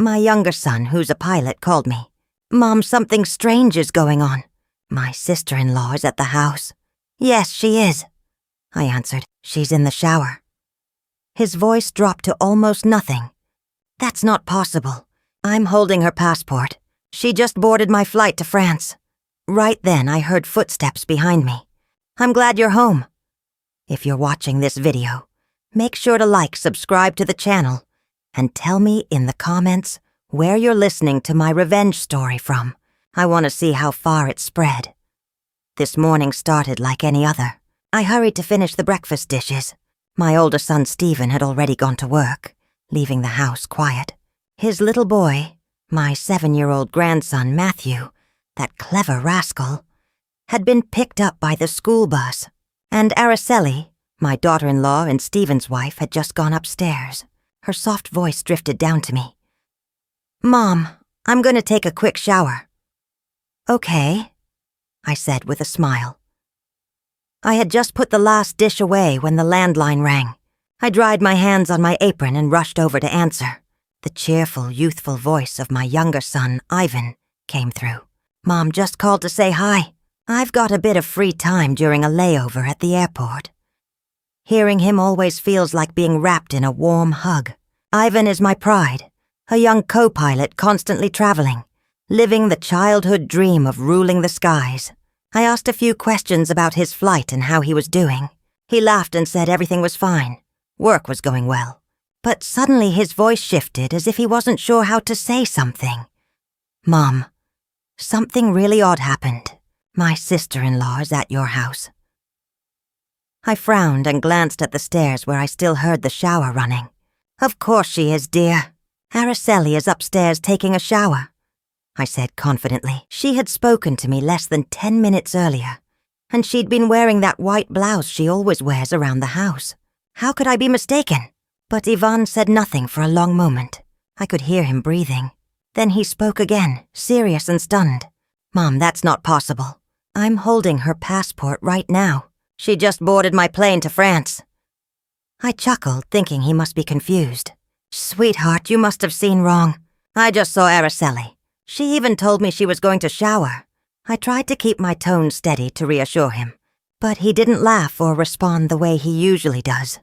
My younger son, who's a pilot, called me. "Mom, something strange is going on. My sister-in-law is at the house." "Yes, she is," I answered. "She's in the shower." His voice dropped to almost nothing. "That's not possible. I'm holding her passport. She just boarded my flight to France." Right then, I heard footsteps behind me. "I'm glad you're home." If you're watching this video, make sure to like, subscribe to the channel, and tell me in the comments where you're listening to my revenge story from. I want to see how far it spread. This morning started like any other. I hurried to finish the breakfast dishes. My older son Stephen had already gone to work, leaving the house quiet. His little boy, my 7-year-old grandson Matthew, that clever rascal, had been picked up by the school bus, and Araceli, my daughter-in-law and Stephen's wife, had just gone upstairs. Her soft voice drifted down to me. "Mom, I'm going to take a quick shower." "Okay," I said with a smile. I had just put the last dish away when the landline rang. I dried my hands on my apron and rushed over to answer. The cheerful, youthful voice of my younger son, Ivan, came through. "Mom just called to say hi. I've got a bit of free time during a layover at the airport." Hearing him always feels like being wrapped in a warm hug. Ivan is my pride, a young co-pilot constantly traveling, living the childhood dream of ruling the skies. I asked a few questions about his flight and how he was doing. He laughed and said everything was fine. Work was going well. But suddenly his voice shifted as if he wasn't sure how to say something. "Mom, something really odd happened. My sister-in-law is at your house." I frowned and glanced at the stairs where I still heard the shower running. "Of course she is, dear. Araceli is upstairs taking a shower," I said confidently. She had spoken to me less than 10 minutes earlier, and she'd been wearing that white blouse she always wears around the house. How could I be mistaken? But Ivan said nothing for a long moment. I could hear him breathing. Then he spoke again, serious and stunned. "Mom, that's not possible. I'm holding her passport right now. She just boarded my plane to France." I chuckled, thinking he must be confused. "Sweetheart, you must have seen wrong. I just saw Araceli. She even told me she was going to shower." I tried to keep my tone steady to reassure him, but he didn't laugh or respond the way he usually does.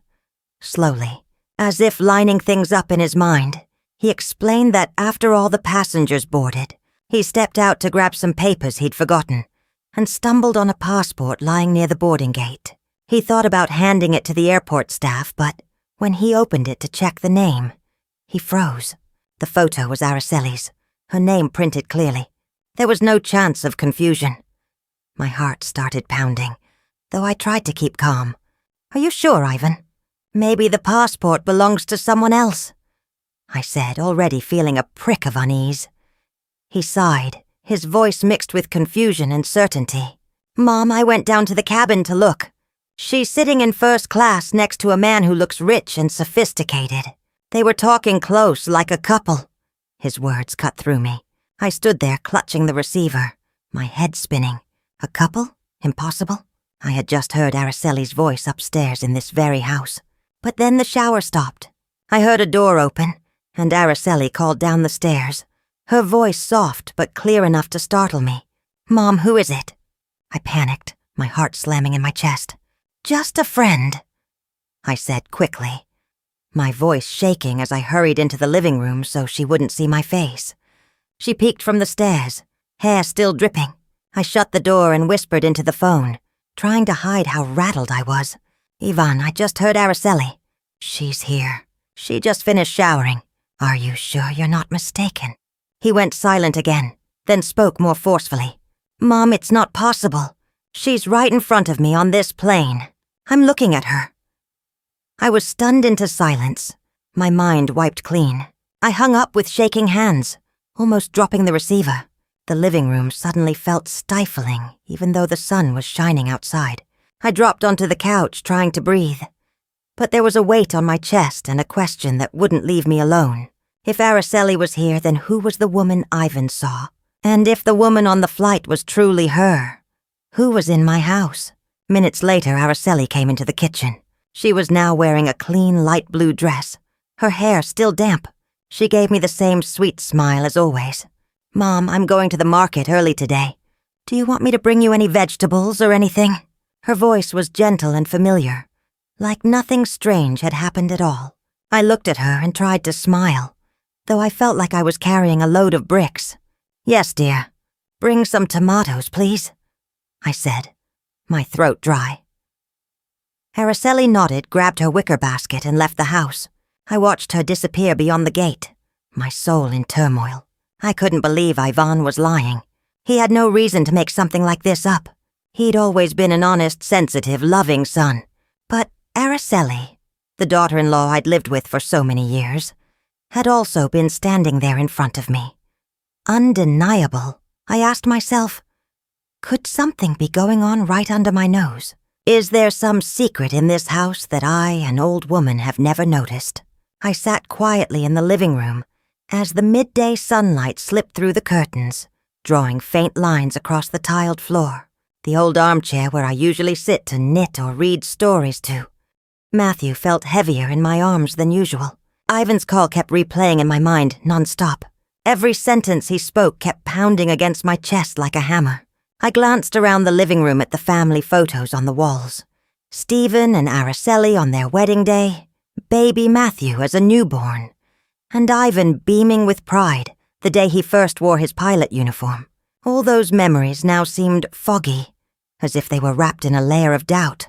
Slowly, as if lining things up in his mind, he explained that after all the passengers boarded, he stepped out to grab some papers he'd forgotten and stumbled on a passport lying near the boarding gate. He thought about handing it to the airport staff, but when he opened it to check the name, he froze. The photo was Araceli's, her name printed clearly. There was no chance of confusion. My heart started pounding, though I tried to keep calm. "Are you sure, Ivan? Maybe the passport belongs to someone else," I said, already feeling a prick of unease. He sighed, his voice mixed with confusion and certainty. "Mom, I went down to the cabin to look. She's sitting in first class next to a man who looks rich and sophisticated. They were talking close, like a couple." His words cut through me. I stood there clutching the receiver, my head spinning. A couple? Impossible. I had just heard Araceli's voice upstairs in this very house. But then the shower stopped. I heard a door open, and Araceli called down the stairs, her voice soft but clear enough to startle me. "Mom, who is it?" I panicked, my heart slamming in my chest. "Just a friend," I said quickly, my voice shaking as I hurried into the living room so she wouldn't see my face. She peeked from the stairs, hair still dripping. I shut the door and whispered into the phone, trying to hide how rattled I was. "Ivan, I just heard Araceli. She's here. She just finished showering. Are you sure you're not mistaken?" He went silent again, then spoke more forcefully. "Mom, it's not possible. She's right in front of me on this plane. I'm looking at her." I was stunned into silence, my mind wiped clean. I hung up with shaking hands, almost dropping the receiver. The living room suddenly felt stifling, even though the sun was shining outside. I dropped onto the couch, trying to breathe. But there was a weight on my chest and a question that wouldn't leave me alone. If Araceli was here, then who was the woman Ivan saw? And if the woman on the flight was truly her, who was in my house? Minutes later, Araceli came into the kitchen. She was now wearing a clean light blue dress, her hair still damp. She gave me the same sweet smile as always. "Mom, I'm going to the market early today. Do you want me to bring you any vegetables or anything?" Her voice was gentle and familiar, like nothing strange had happened at all. I looked at her and tried to smile, though I felt like I was carrying a load of bricks. "Yes, dear. Bring some tomatoes, please," I said, my throat dry. Araceli nodded, grabbed her wicker basket, and left the house. I watched her disappear beyond the gate, my soul in turmoil. I couldn't believe Ivan was lying. He had no reason to make something like this up. He'd always been an honest, sensitive, loving son. But Araceli, the daughter-in-law I'd lived with for so many years, had also been standing there in front of me. Undeniable. I asked myself, could something be going on right under my nose? Is there some secret in this house that I, an old woman, have never noticed? I sat quietly in the living room as the midday sunlight slipped through the curtains, drawing faint lines across the tiled floor, the old armchair where I usually sit to knit or read stories to. Matthew felt heavier in my arms than usual. Ivan's call kept replaying in my mind nonstop. Every sentence he spoke kept pounding against my chest like a hammer. I glanced around the living room at the family photos on the walls. Stephen and Araceli on their wedding day, baby Matthew as a newborn, and Ivan beaming with pride the day he first wore his pilot uniform. All those memories now seemed foggy, as if they were wrapped in a layer of doubt.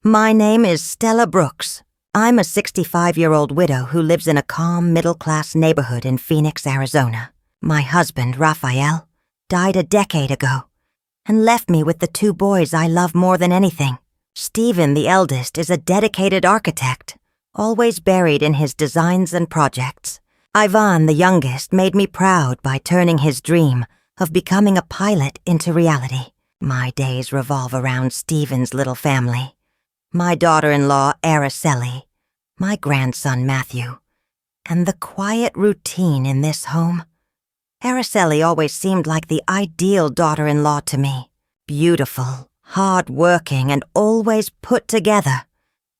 My name is Stella Brooks. I'm a 65-year-old widow who lives in a calm, middle-class neighborhood in Phoenix, Arizona. My husband, Raphael, died a decade ago and left me with the two boys I love more than anything. Stephen, the eldest, is a dedicated architect, always buried in his designs and projects. Ivan, the youngest, made me proud by turning his dream of becoming a pilot into reality. My days revolve around Stephen's little family. My daughter-in-law, Araceli, my grandson, Matthew, and the quiet routine in this home. Araceli always seemed like the ideal daughter-in-law to me. Beautiful, hard-working, and always put together,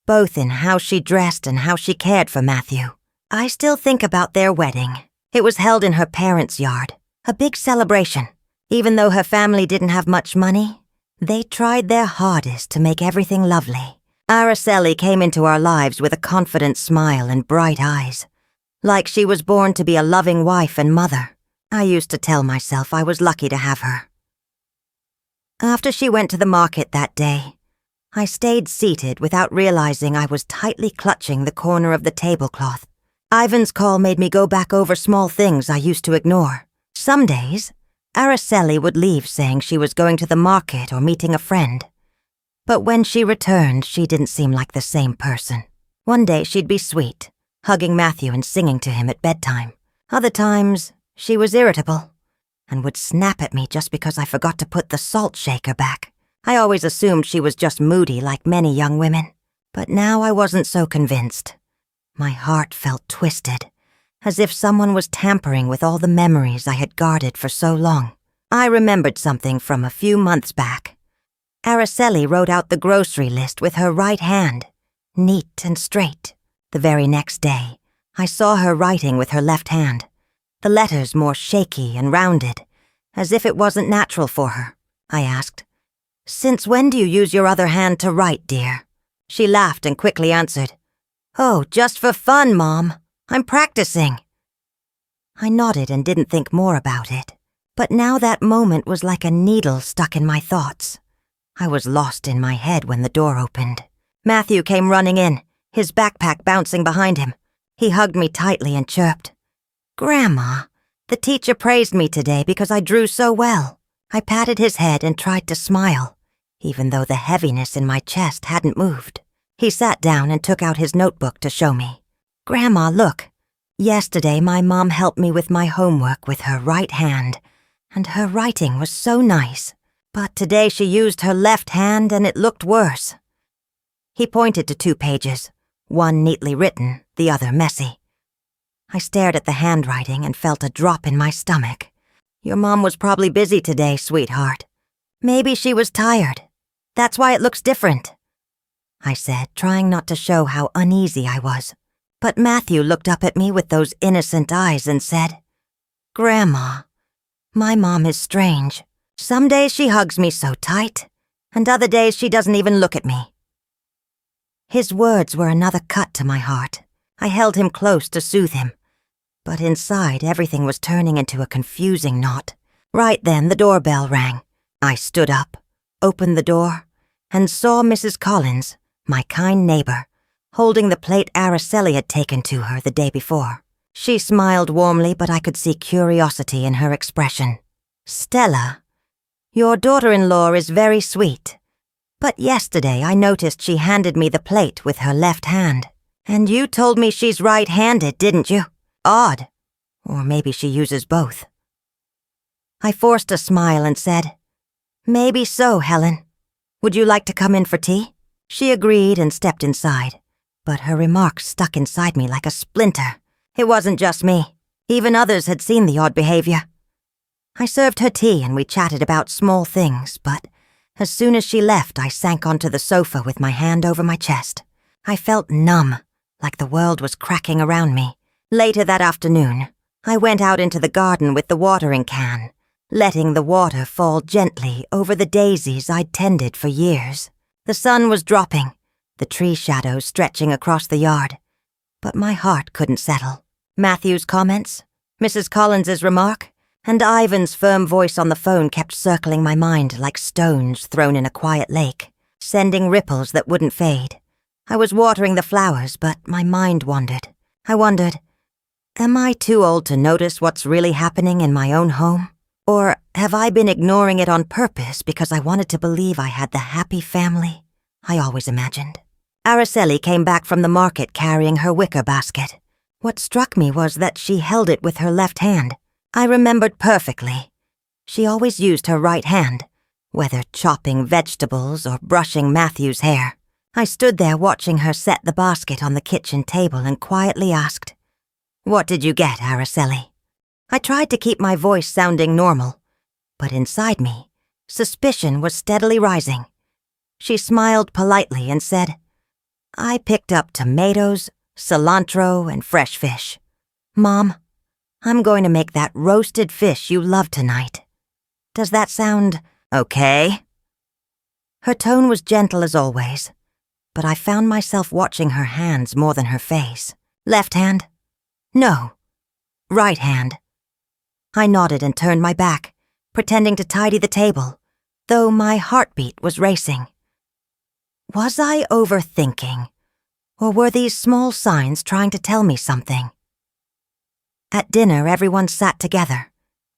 both in how she dressed and how she cared for Matthew. I still think about their wedding. It was held in her parents' yard, a big celebration. Even though her family didn't have much money, they tried their hardest to make everything lovely. Araceli came into our lives with a confident smile and bright eyes, like she was born to be a loving wife and mother. I used to tell myself I was lucky to have her. After she went to the market that day, I stayed seated without realizing I was tightly clutching the corner of the tablecloth. Ivan's call made me go back over small things I used to ignore. Some days, Araceli would leave saying she was going to the market or meeting a friend. But when she returned, she didn't seem like the same person. One day she'd be sweet, hugging Matthew and singing to him at bedtime. Other times, she was irritable and would snap at me just because I forgot to put the salt shaker back. I always assumed she was just moody like many young women, but now I wasn't so convinced. My heart felt twisted, as if someone was tampering with all the memories I had guarded for so long. I remembered something from a few months back. Araceli wrote out the grocery list with her right hand, neat and straight. The very next day, I saw her writing with her left hand, the letters more shaky and rounded, as if it wasn't natural for her. I asked, "Since when do you use your other hand to write, dear?" She laughed and quickly answered, "Oh, just for fun, Mom. I'm practicing." I nodded and didn't think more about it, but now that moment was like a needle stuck in my thoughts. I was lost in my head when the door opened. Matthew came running in, his backpack bouncing behind him. He hugged me tightly and chirped, "Grandma, the teacher praised me today because I drew so well." I patted his head and tried to smile, even though the heaviness in my chest hadn't moved. He sat down and took out his notebook to show me. "Grandma, look. Yesterday my mom helped me with my homework with her right hand, and her writing was so nice. But today she used her left hand and it looked worse." He pointed to 2 pages, one neatly written, the other messy. I stared at the handwriting and felt a drop in my stomach. "Your mom was probably busy today, sweetheart. Maybe she was tired. That's why it looks different," I said, trying not to show how uneasy I was. But Matthew looked up at me with those innocent eyes and said, "Grandma, my mom is strange. Some days she hugs me so tight, and other days she doesn't even look at me." His words were another cut to my heart. I held him close to soothe him, but inside everything was turning into a confusing knot. Right then the doorbell rang. I stood up, opened the door, and saw Mrs. Collins, my kind neighbor, holding the plate Araceli had taken to her the day before. She smiled warmly, but I could see curiosity in her expression. "Stella, your daughter-in-law is very sweet, but yesterday I noticed she handed me the plate with her left hand. And you told me she's right-handed, didn't you? Odd. Or maybe she uses both." I forced a smile and said, "Maybe so, Helen. Would you like to come in for tea?" She agreed and stepped inside, but her remarks stuck inside me like a splinter. It wasn't just me. Even others had seen the odd behavior. I served her tea and we chatted about small things, but as soon as she left, I sank onto the sofa with my hand over my chest. I felt numb, like the world was cracking around me. Later that afternoon, I went out into the garden with the watering can, letting the water fall gently over the daisies I'd tended for years. The sun was dropping, the tree shadows stretching across the yard, but my heart couldn't settle. Matthew's comments, Mrs. Collins's remark, and Ivan's firm voice on the phone kept circling my mind like stones thrown in a quiet lake, sending ripples that wouldn't fade. I was watering the flowers, but my mind wandered. I wondered, am I too old to notice what's really happening in my own home? Or have I been ignoring it on purpose because I wanted to believe I had the happy family I always imagined? Araceli came back from the market carrying her wicker basket. What struck me was that she held it with her left hand. I remembered perfectly. She always used her right hand, whether chopping vegetables or brushing Matthew's hair. I stood there watching her set the basket on the kitchen table and quietly asked, "What did you get, Araceli?" I tried to keep my voice sounding normal, but inside me, suspicion was steadily rising. She smiled politely and said, "I picked up tomatoes, cilantro, and fresh fish. Mom, I'm going to make that roasted fish you love tonight. Does that sound okay?" Her tone was gentle as always, but I found myself watching her hands more than her face. "Left hand?" "No. Right hand." I nodded and turned my back, pretending to tidy the table, though my heartbeat was racing. Was I overthinking, or were these small signs trying to tell me something? At dinner, everyone sat together.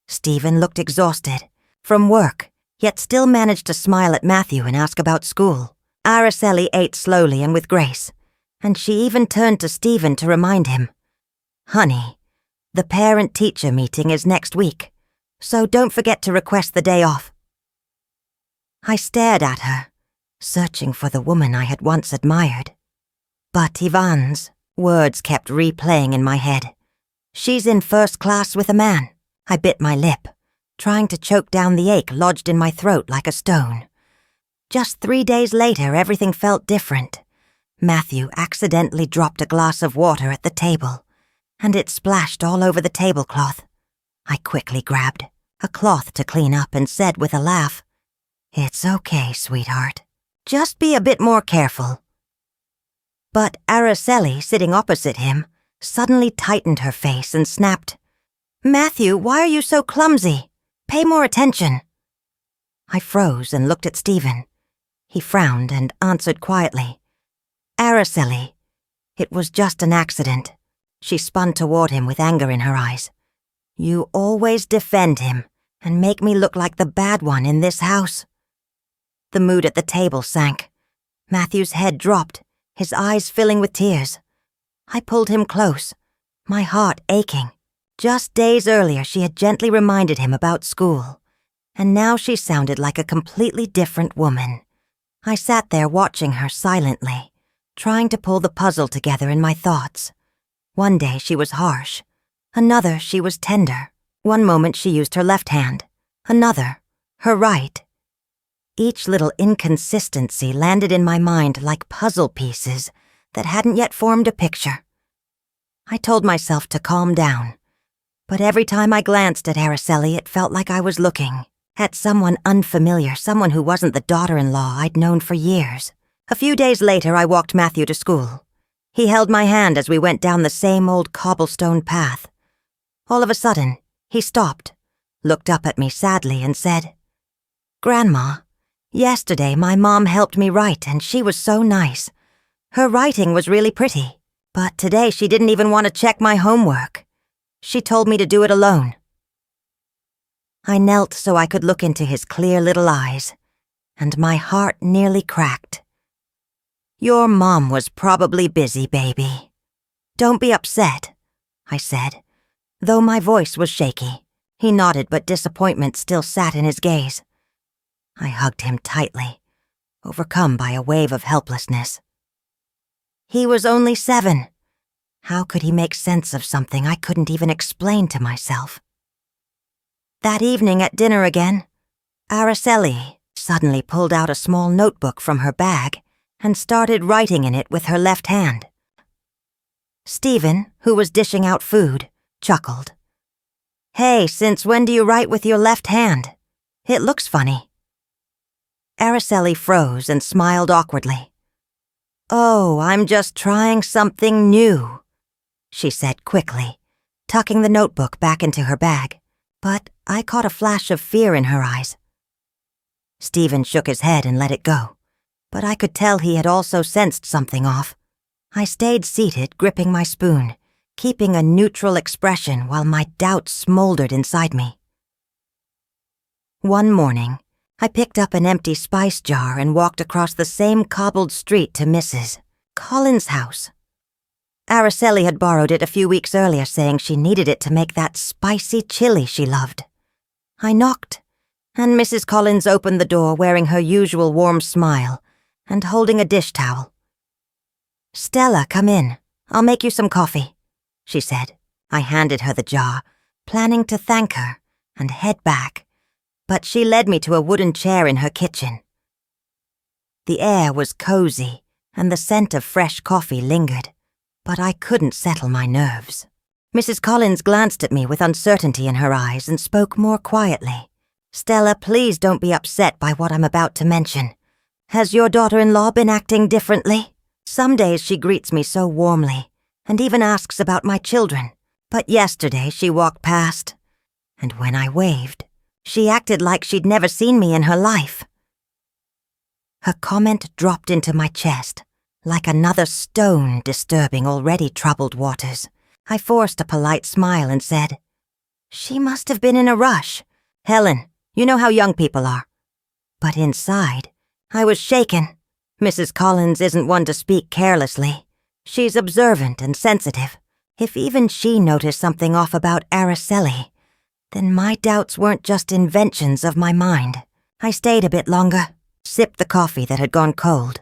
Stephen looked exhausted, from work, yet still managed to smile at Matthew and ask about school. Araceli ate slowly and with grace, and she even turned to Stephen to remind him, "Honey, the parent-teacher meeting is next week, so don't forget to request the day off." I stared at her, searching for the woman I had once admired. But Ivan's words kept replaying in my head. "She's in first class with a man." I bit my lip, trying to choke down the ache lodged in my throat like a stone. Just 3 days later, everything felt different. Matthew accidentally dropped a glass of water at the table, and it splashed all over the tablecloth. I quickly grabbed a cloth to clean up and said with a laugh, "It's okay, sweetheart. Just be a bit more careful." But Araceli, sitting opposite him, suddenly tightened her face and snapped, "Matthew, why are you so clumsy? Pay more attention." I froze and looked at Stephen. He frowned and answered quietly, "Araceli, it was just an accident." She spun toward him with anger in her eyes. "You always defend him and make me look like the bad one in this house." The mood at the table sank. Matthew's head dropped, his eyes filling with tears. I pulled him close, my heart aching. Just days earlier, she had gently reminded him about school, and now she sounded like a completely different woman. I sat there watching her silently, trying to pull the puzzle together in my thoughts. One day she was harsh. Another she was tender. One moment she used her left hand. Another, her right. Each little inconsistency landed in my mind like puzzle pieces that hadn't yet formed a picture. I told myself to calm down, but every time I glanced at Araceli, it felt like I was looking at someone unfamiliar, someone who wasn't the daughter-in-law I'd known for years. A few days later, I walked Matthew to school. He held my hand as we went down the same old cobblestone path. All of a sudden, he stopped, looked up at me sadly, and said, "Grandma, yesterday my mom helped me write, and she was so nice. Her writing was really pretty, but today she didn't even want to check my homework. She told me to do it alone." I knelt so I could look into his clear little eyes, and my heart nearly cracked. "Your mom was probably busy, baby. Don't be upset," I said, though my voice was shaky. He nodded, but disappointment still sat in his gaze. I hugged him tightly, overcome by a wave of helplessness. He was only 7. How could he make sense of something I couldn't even explain to myself? That evening at dinner again, Araceli suddenly pulled out a small notebook from her bag and started writing in it with her left hand. Stephen, who was dishing out food, chuckled. "Hey, since when do you write with your left hand? It looks funny." Araceli froze and smiled awkwardly. "Oh, I'm just trying something new," she said quickly, tucking the notebook back into her bag, but I caught a flash of fear in her eyes. Stephen shook his head and let it go, but I could tell he had also sensed something off. I stayed seated, gripping my spoon, keeping a neutral expression while my doubts smoldered inside me. One morning, I picked up an empty spice jar and walked across the same cobbled street to Mrs. Collins' house. Araceli had borrowed it a few weeks earlier, saying she needed it to make that spicy chili she loved. I knocked, and Mrs. Collins opened the door wearing her usual warm smile and holding a dish towel. "Stella, come in. I'll make you some coffee," she said. I handed her the jar, planning to thank her and head back, but she led me to a wooden chair in her kitchen. The air was cozy, and the scent of fresh coffee lingered, but I couldn't settle my nerves. Mrs. Collins glanced at me with uncertainty in her eyes and spoke more quietly. "Stella, please don't be upset by what I'm about to mention. Has your daughter-in-law been acting differently? Some days she greets me so warmly, and even asks about my children, but yesterday she walked past, and when I waved, she acted like she'd never seen me in her life." Her comment dropped into my chest, like another stone disturbing already troubled waters. I forced a polite smile and said, "She must have been in a rush. Helen, you know how young people are." But inside, I was shaken. Mrs. Collins isn't one to speak carelessly. She's observant and sensitive. If even she noticed something off about Araceli, then my doubts weren't just inventions of my mind. I stayed a bit longer, sipped the coffee that had gone cold,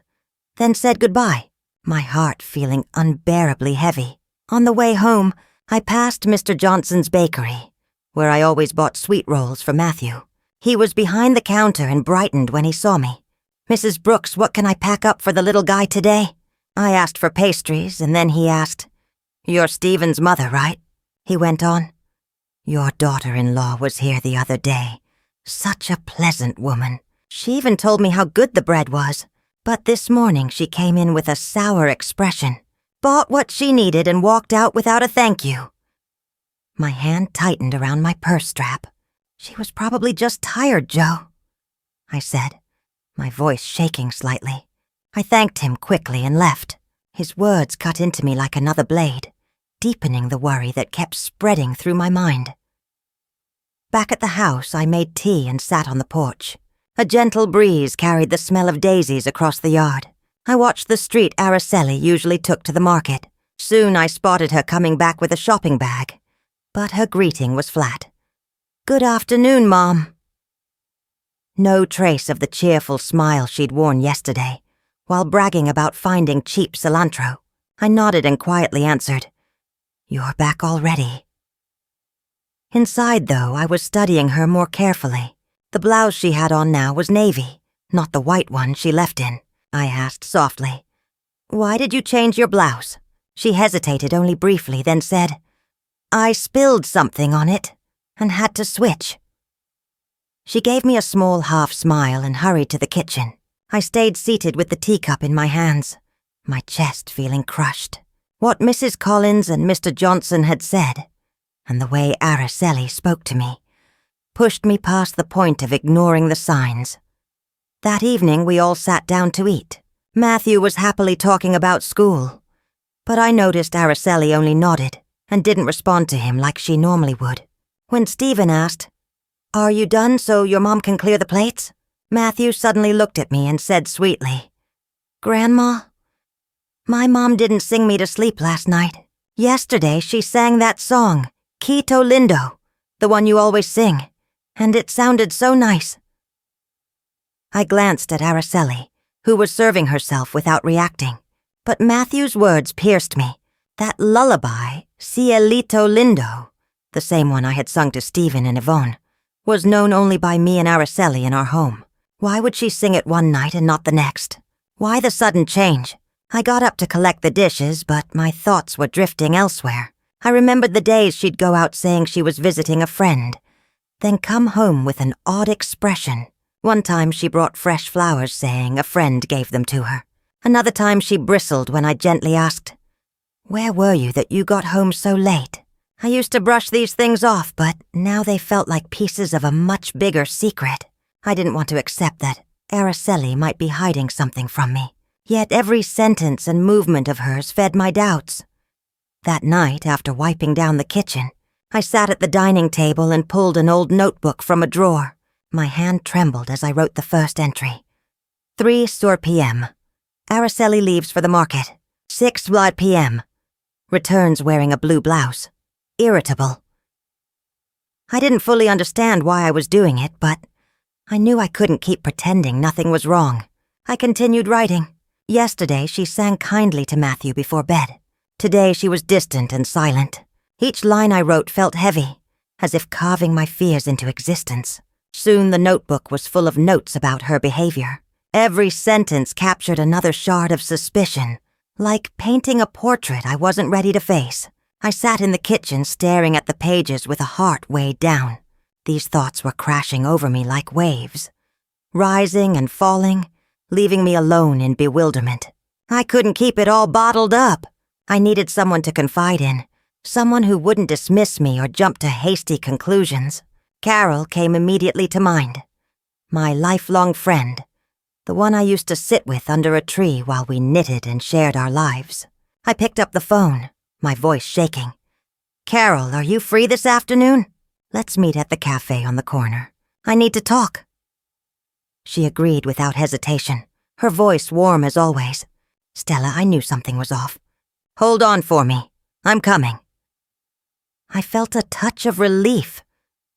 then said goodbye, my heart feeling unbearably heavy. On the way home, I passed Mr. Johnson's bakery, where I always bought sweet rolls for Matthew. He was behind the counter and brightened when he saw me. "Mrs. Brooks, what can I pack up for the little guy today?" I asked for pastries, and then he asked, "You're Stephen's mother, right?" He went on, "Your daughter-in-law was here the other day. Such a pleasant woman. She even told me how good the bread was. But this morning she came in with a sour expression, bought what she needed and walked out without a thank you." My hand tightened around my purse strap. "She was probably just tired, Joe," I said, my voice shaking slightly. I thanked him quickly and left. His words cut into me like another blade, deepening the worry that kept spreading through my mind. Back at the house, I made tea and sat on the porch. A gentle breeze carried the smell of daisies across the yard. I watched the street Araceli usually took to the market. Soon I spotted her coming back with a shopping bag, but her greeting was flat. "Good afternoon, Mom." No trace of the cheerful smile she'd worn yesterday, while bragging about finding cheap cilantro. I nodded and quietly answered, "You're back already." Inside, though, I was studying her more carefully. The blouse she had on now was navy, not the white one she left in. I asked softly, "Why did you change your blouse?" She hesitated only briefly, then said, "I spilled something on it and had to switch." She gave me a small half-smile and hurried to the kitchen. I stayed seated with the teacup in my hands, my chest feeling crushed. What Mrs. Collins and Mr. Johnson had said, and the way Araceli spoke to me, pushed me past the point of ignoring the signs. That evening we all sat down to eat. Matthew was happily talking about school, but I noticed Araceli only nodded and didn't respond to him like she normally would. When Stephen asked, "Are you done so your mom can clear the plates?" Matthew suddenly looked at me and said sweetly, "Grandma, my mom didn't sing me to sleep last night. Yesterday she sang that song, Quito Lindo, the one you always sing, and it sounded so nice." I glanced at Araceli, who was serving herself without reacting, but Matthew's words pierced me. That lullaby, Cielito Lindo, the same one I had sung to Stephen and Yvonne, was known only by me and Araceli in our home. Why would she sing it one night and not the next? Why the sudden change? I got up to collect the dishes, but my thoughts were drifting elsewhere. I remembered the days she'd go out saying she was visiting a friend, then come home with an odd expression. One time she brought fresh flowers saying a friend gave them to her. Another time she bristled when I gently asked, "Where were you that you got home so late?" I used to brush these things off, but now they felt like pieces of a much bigger secret. I didn't want to accept that Araceli might be hiding something from me. Yet every sentence and movement of hers fed my doubts. That night, after wiping down the kitchen, I sat at the dining table and pulled an old notebook from a drawer. My hand trembled as I wrote the first entry. 3 sur p.m. Araceli leaves for the market. 6 Vlad p.m. Returns wearing a blue blouse. Irritable. I didn't fully understand why I was doing it, but I knew I couldn't keep pretending nothing was wrong. I continued writing. Yesterday, she sang kindly to Matthew before bed. Today, she was distant and silent. Each line I wrote felt heavy, as if carving my fears into existence. Soon the notebook was full of notes about her behavior. Every sentence captured another shard of suspicion, like painting a portrait I wasn't ready to face. I sat in the kitchen staring at the pages with a heart weighed down. These thoughts were crashing over me like waves, rising and falling, leaving me alone in bewilderment. I couldn't keep it all bottled up. I needed someone to confide in, someone who wouldn't dismiss me or jump to hasty conclusions. Carol came immediately to mind. My lifelong friend, the one I used to sit with under a tree while we knitted and shared our lives. I picked up the phone, my voice shaking. "Carol, are you free this afternoon? Let's meet at the cafe on the corner. I need to talk." She agreed without hesitation, her voice warm as always. "Stella, I knew something was off. Hold on for me. I'm coming." I felt a touch of relief,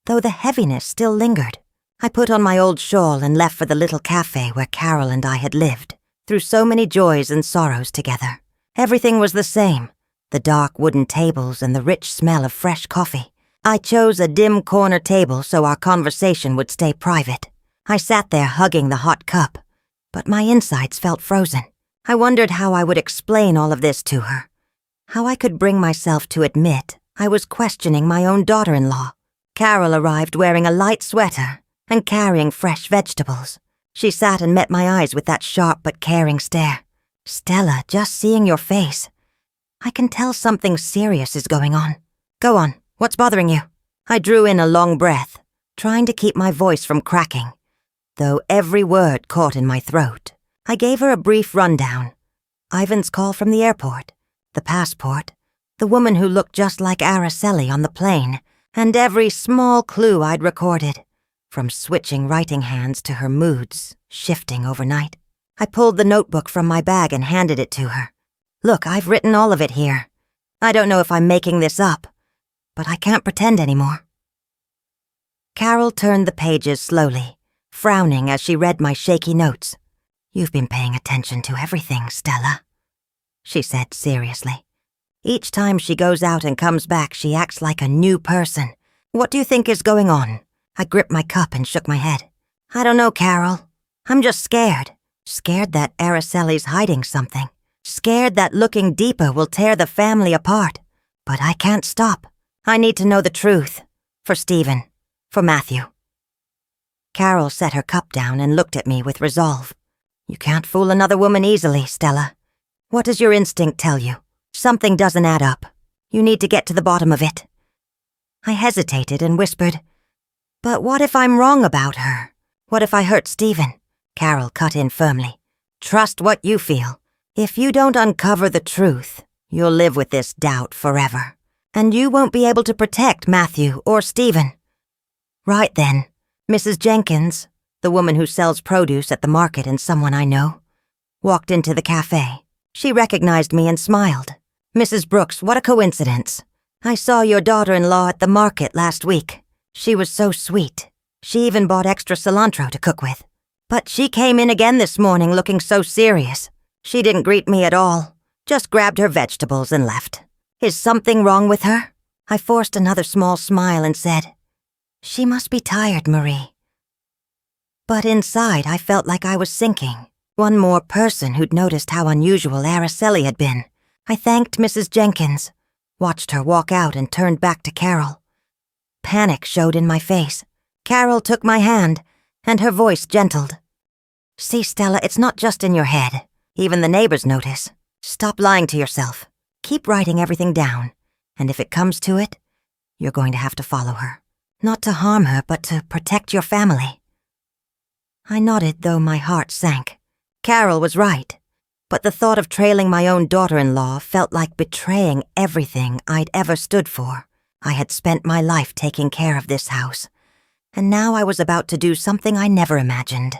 though the heaviness still lingered. I put on my old shawl and left for the little cafe where Carol and I had lived, through so many joys and sorrows together. Everything was the same, the dark wooden tables and the rich smell of fresh coffee. I chose a dim corner table so our conversation would stay private. I sat there hugging the hot cup, but my insides felt frozen. I wondered how I would explain all of this to her, how I could bring myself to admit I was questioning my own daughter-in-law. Carol arrived wearing a light sweater and carrying fresh vegetables. She sat and met my eyes with that sharp but caring stare. "Stella, just seeing your face, I can tell something serious is going on. Go on, what's bothering you?" I drew in a long breath, trying to keep my voice from cracking, though every word caught in my throat. I gave her a brief rundown. Ivan's call from the airport, the passport, the woman who looked just like Araceli on the plane, and every small clue I'd recorded, from switching writing hands to her moods shifting overnight. I pulled the notebook from my bag and handed it to her. "Look, I've written all of it here. I don't know if I'm making this up, but I can't pretend anymore." Carol turned the pages slowly, frowning as she read my shaky notes. "You've been paying attention to everything, Stella," she said seriously. "Each time she goes out and comes back, she acts like a new person. What do you think is going on?" I gripped my cup and shook my head. "I don't know, Carol. I'm just scared. Scared that Araceli's hiding something. scared that looking deeper will tear the family apart. But I can't stop. I need to know the truth. For Stephen. For Matthew. Carol set her cup down and looked at me with resolve. You can't fool another woman easily, Stella. What does your instinct tell you? Something doesn't add up. You need to get to the bottom of it. I hesitated and whispered, But what if I'm wrong about her? What if I hurt Stephen? Carol cut in firmly. Trust what you feel. If you don't uncover the truth, you'll live with this doubt forever. And you won't be able to protect Matthew or Stephen. Right then, Mrs. Jenkins, the woman who sells produce at the market and someone I know, walked into the cafe. She recognized me and smiled. Mrs. Brooks, what a coincidence. I saw your daughter-in-law at the market last week. She was so sweet. She even bought extra cilantro to cook with. But she came in again this morning looking so serious. She didn't greet me at all, just grabbed her vegetables and left. Is something wrong with her? I forced another small smile and said, She must be tired, Marie. But inside I felt like I was sinking. One more person who'd noticed how unusual Araceli had been. I thanked Mrs. Jenkins, watched her walk out and turned back to Carol. Panic showed in my face. Carol took my hand, and her voice gentled. See, Stella, it's not just in your head. Even the neighbors notice. Stop lying to yourself. Keep writing everything down, and if it comes to it, you're going to have to follow her. Not to harm her, but to protect your family. I nodded, though my heart sank. Carol was right, but the thought of trailing my own daughter-in-law felt like betraying everything I'd ever stood for. I had spent my life taking care of this house, and now I was about to do something I never imagined.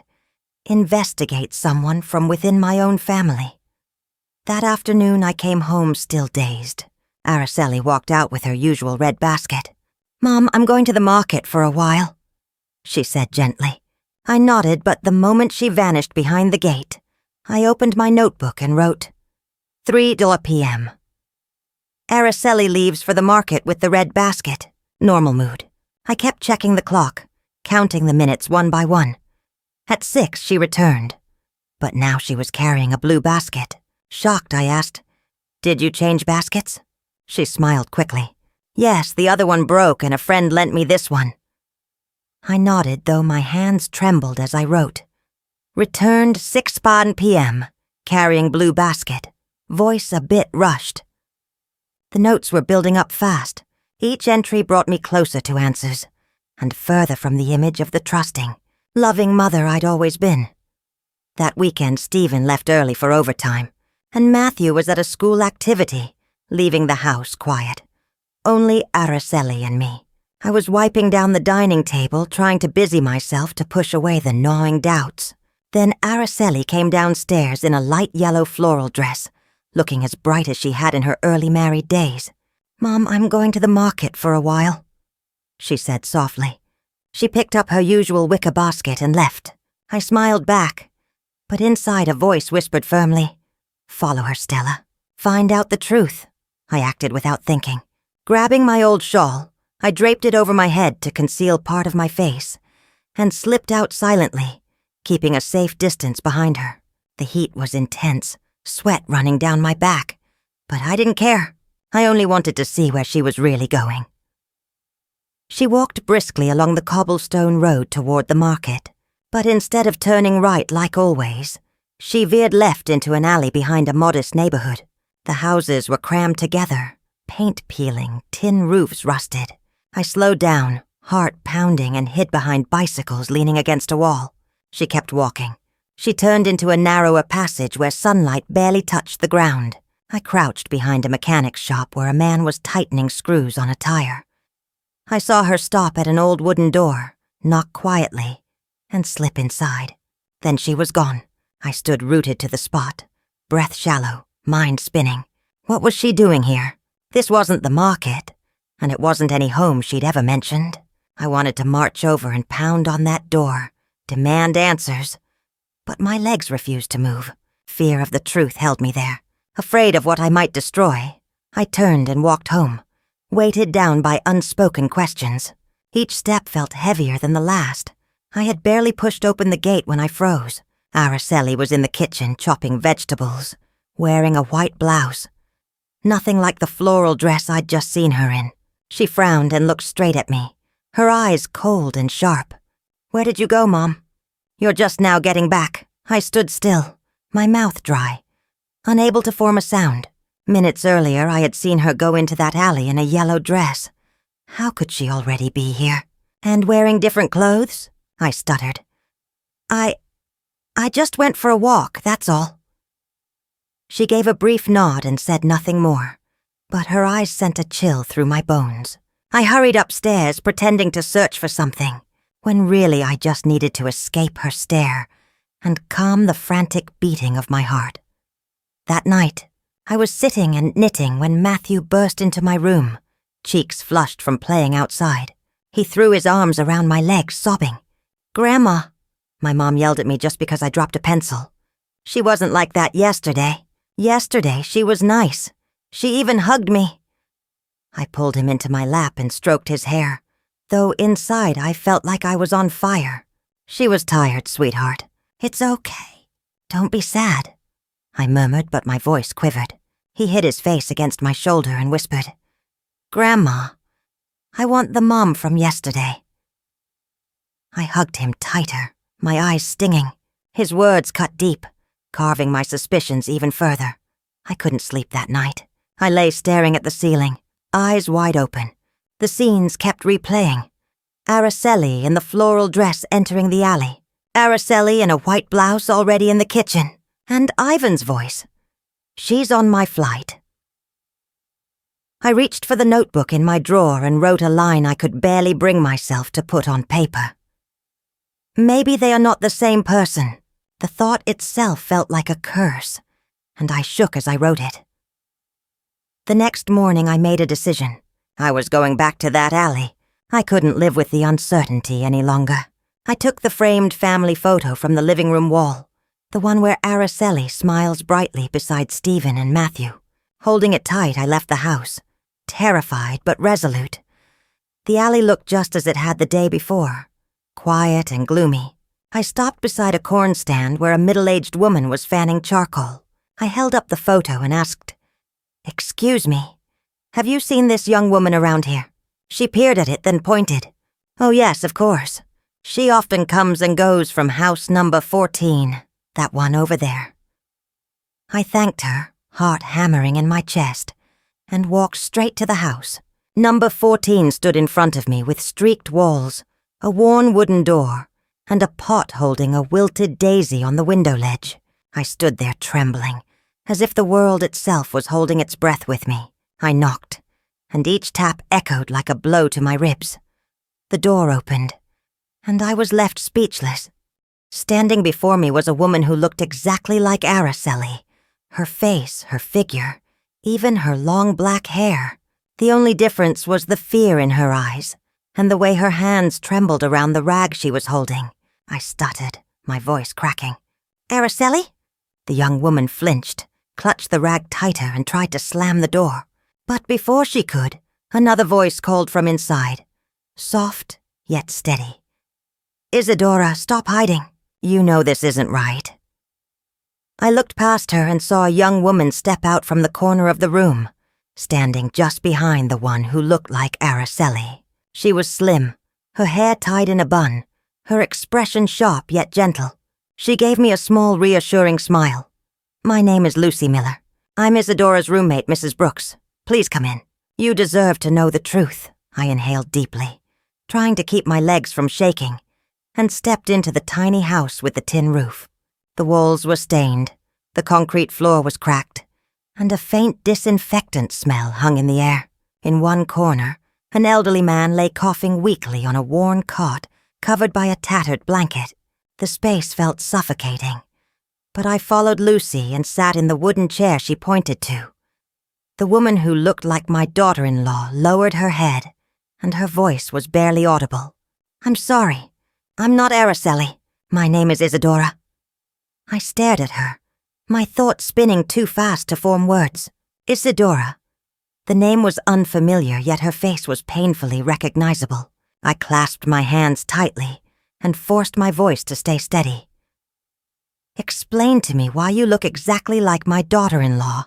Investigate someone from within my own family. That afternoon I came home still dazed. Araceli walked out with her usual red basket. Mom, I'm going to the market for a while, she said gently. I nodded, but the moment she vanished behind the gate, I opened my notebook and wrote, 3:00 p.m. Araceli leaves for the market with the red basket. Normal mood. I kept checking the clock, counting the minutes one by one. At 6, she returned. But now she was carrying a blue basket. Shocked, I asked, Did you change baskets? She smiled quickly. Yes, the other one broke and a friend lent me this one. I nodded, though my hands trembled as I wrote. Returned 6:00 p.m., carrying blue basket. Voice a bit rushed. The notes were building up fast. Each entry brought me closer to answers, and further from the image of the trusting, loving mother I'd always been. That weekend, Stephen left early for overtime, and Matthew was at a school activity, leaving the house quiet. Only Araceli and me. I was wiping down the dining table, trying to busy myself to push away the gnawing doubts. Then Araceli came downstairs in a light yellow floral dress, looking as bright as she had in her early married days. Mom, I'm going to the market for a while, she said softly. She picked up her usual wicker basket and left. I smiled back, but inside a voice whispered firmly, Follow her, Stella. Find out the truth. I acted without thinking. Grabbing my old shawl, I draped it over my head to conceal part of my face, and slipped out silently, keeping a safe distance behind her. The heat was intense, sweat running down my back, but I didn't care. I only wanted to see where she was really going. She walked briskly along the cobblestone road toward the market, but instead of turning right like always, she veered left into an alley behind a modest neighborhood. The houses were crammed together, paint peeling, tin roofs rusted. I slowed down, heart pounding, and hid behind bicycles leaning against a wall. She kept walking. She turned into a narrower passage where sunlight barely touched the ground. I crouched behind a mechanic's shop where a man was tightening screws on a tire. I saw her stop at an old wooden door, knock quietly, and slip inside. Then she was gone. I stood rooted to the spot, breath shallow, mind spinning. What was she doing here? This wasn't the market, and it wasn't any home she'd ever mentioned. I wanted to march over and pound on that door, demand answers. But my legs refused to move. Fear of the truth held me there. Afraid of what I might destroy, I turned and walked home, weighted down by unspoken questions. Each step felt heavier than the last. I had barely pushed open the gate when I froze. Araceli was in the kitchen chopping vegetables, wearing a white blouse. Nothing like the floral dress I'd just seen her in. She frowned and looked straight at me, her eyes cold and sharp. "Where did you go, Mom?" "You're just now getting back." I stood still, my mouth dry, unable to form a sound. Minutes earlier, I had seen her go into that alley in a yellow dress. How could she already be here? "And wearing different clothes?" I stuttered. I just went for a walk, that's all." She gave a brief nod and said nothing more, but her eyes sent a chill through my bones. I hurried upstairs, pretending to search for something, when really I just needed to escape her stare and calm the frantic beating of my heart. That night, I was sitting and knitting when Matthew burst into my room, cheeks flushed from playing outside. He threw his arms around my legs, sobbing. "Grandma," my mom yelled at me just because I dropped a pencil. "She wasn't like that yesterday. Yesterday, she was nice. She even hugged me." I pulled him into my lap and stroked his hair, though inside I felt like I was on fire. "She was tired, sweetheart. It's okay. Don't be sad," I murmured, but my voice quivered. He hid his face against my shoulder and whispered, "Grandma, I want the mom from yesterday." I hugged him tighter, my eyes stinging. His words cut deep, carving my suspicions even further. I couldn't sleep that night. I lay staring at the ceiling, eyes wide open. The scenes kept replaying. Araceli in the floral dress entering the alley. Araceli in a white blouse already in the kitchen. And Ivan's voice. "She's on my flight." I reached for the notebook in my drawer and wrote a line I could barely bring myself to put on paper. Maybe they are not the same person. The thought itself felt like a curse, and I shook as I wrote it. The next morning I made a decision. I was going back to that alley. I couldn't live with the uncertainty any longer. I took the framed family photo from the living room wall, the one where Araceli smiles brightly beside Stephen and Matthew. Holding it tight, I left the house, terrified but resolute. The alley looked just as it had the day before, quiet and gloomy. I stopped beside a corn stand where a middle-aged woman was fanning charcoal. I held up the photo and asked, "Excuse me, have you seen this young woman around here?" She peered at it, then pointed. "Oh yes, of course. She often comes and goes from house number 14, that one over there." I thanked her, heart hammering in my chest, and walked straight to the house. Number 14 stood in front of me with streaked walls, a worn wooden door, and a pot holding a wilted daisy on the window ledge. I stood there trembling, as if the world itself was holding its breath with me. I knocked, and each tap echoed like a blow to my ribs. The door opened, and I was left speechless. Standing before me was a woman who looked exactly like Araceli. Her face, her figure, even her long black hair. The only difference was the fear in her eyes, and the way her hands trembled around the rag she was holding. I stuttered, my voice cracking. "Araceli?" The young woman flinched, clutched the rag tighter, and tried to slam the door. But before she could, another voice called from inside, soft yet steady. "Isadora, stop hiding. You know this isn't right." I looked past her and saw a young woman step out from the corner of the room, standing just behind the one who looked like Araceli. She was slim, her hair tied in a bun, her expression sharp yet gentle. She gave me a small, reassuring smile. "My name is Lucy Miller. I'm Isadora's roommate, Mrs. Brooks. Please come in. You deserve to know the truth." I inhaled deeply, trying to keep my legs from shaking, and stepped into the tiny house with the tin roof. The walls were stained, the concrete floor was cracked, and a faint disinfectant smell hung in the air. In one corner, an elderly man lay coughing weakly on a worn cot covered by a tattered blanket. The space felt suffocating, but I followed Lucy and sat in the wooden chair she pointed to. The woman who looked like my daughter-in-law lowered her head, and her voice was barely audible. "I'm sorry. I'm not Araceli. My name is Isadora." I stared at her, my thoughts spinning too fast to form words. Isadora. The name was unfamiliar, yet her face was painfully recognizable. I clasped my hands tightly and forced my voice to stay steady. Explain to me why you look exactly like my daughter-in-law,